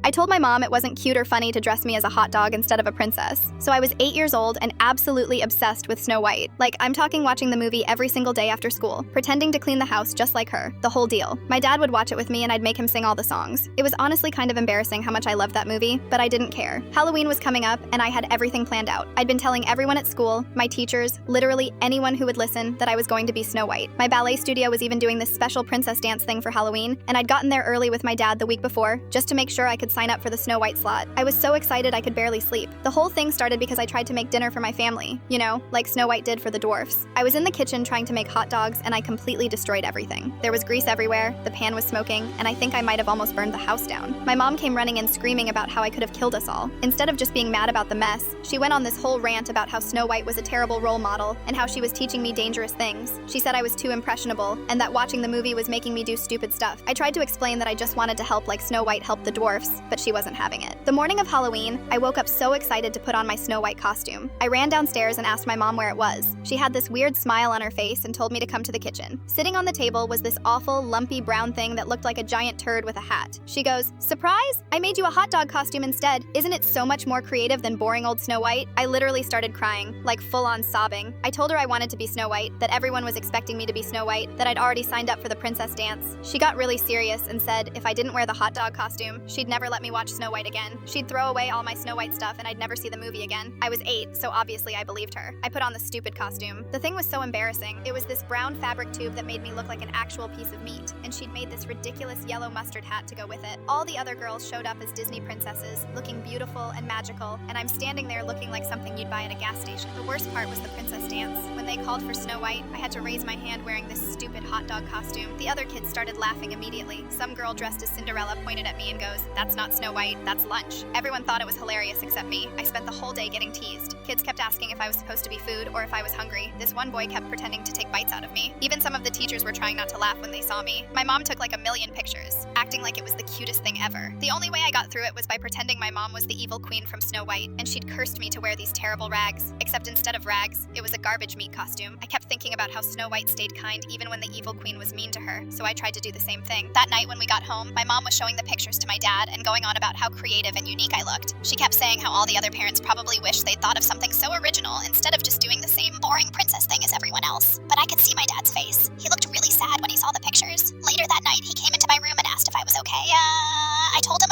I told my mom it wasn't cute or funny to dress me as a hot dog instead of a princess. So I was 8 years old and absolutely obsessed with Snow White. Like, I'm talking watching the movie every single day after school, pretending to clean the house just like her, the whole deal. My dad would watch it with me and I'd make him sing all the songs. It was honestly kind of embarrassing how much I loved that movie, but I didn't care. Halloween was coming up and I had everything planned out. I'd been telling everyone at school, my teachers, literally anyone who would listen, that I was going to be Snow White. My ballet studio was even doing this special princess dance thing for Halloween, and I'd gotten there early with my dad the week before, just to make sure I could sign up for the Snow White slot. I was so excited I could barely sleep. The whole thing started because I tried to make dinner for my family, you know, like Snow White did for the dwarfs. I was in the kitchen trying to make hot dogs and I completely destroyed everything. There was grease everywhere, the pan was smoking, and I think I might have almost burned the house down. My mom came running in screaming about how I could have killed us all. Instead of just being mad about the mess, she went on this whole rant about how Snow White was a terrible role model and how she was teaching me dangerous things. She said I was too impressionable and that watching the movie was making me do stupid stuff. I tried to explain that I just wanted to help like Snow White helped the dwarfs, but she wasn't having it. The morning of Halloween, I woke up so excited to put on my Snow White costume. I ran downstairs and asked my mom where it was. She had this weird smile on her face and told me to come to the kitchen. Sitting on the table was this awful, lumpy brown thing that looked like a giant turd with a hat. She goes, "Surprise! I made you a hot dog costume instead. Isn't it so much more creative than boring old Snow White?" I literally started crying, like full-on sobbing. I told her I wanted to be Snow White, that everyone was expecting me to be Snow White, that I'd already signed up for the princess dance. She got really serious and said if I didn't wear the hot dog costume, she'd never let me watch Snow White again. She'd throw away all my Snow White stuff and I'd never see the movie again. I was 8, so obviously I believed her. I put on the stupid costume. The thing was so embarrassing. It was this brown fabric tube that made me look like an actual piece of meat, and she'd made this ridiculous yellow mustard hat to go with it. All the other girls showed up as Disney princesses, looking beautiful and magical, and I'm standing there looking like something you'd buy at a gas station. The worst part was the princess dance. When they called for Snow White, I had to raise my hand wearing this stupid hot dog costume. The other kids started laughing immediately. Some girl dressed as Cinderella pointed at me and goes, "That's not Snow White, that's lunch." Everyone thought it was hilarious except me. I spent the whole day getting teased. Kids kept asking if I was supposed to be food or if I was hungry. This one boy kept pretending to take bites out of me. Even some of the teachers were trying not to laugh when they saw me. My mom took like a million pictures, acting like it was the cutest thing ever. The only way I got through it was by pretending my mom was the evil queen from Snow White, and she'd cursed me to wear these terrible rags. Except instead of rags, it was a garbage meat costume. I kept thinking about how Snow White stayed kind even when the evil queen was mean to her, so I tried to do the same thing. That night when we got home, my mom was showing the pictures to my dad and going on about how creative and unique I looked. She kept saying how all the other parents probably wished they'd thought of something so original instead of just doing the same boring princess thing as everyone else. But I could see my dad's face. He looked really sad when he saw the pictures. Later that night, he came into my room and asked if I was okay. I told him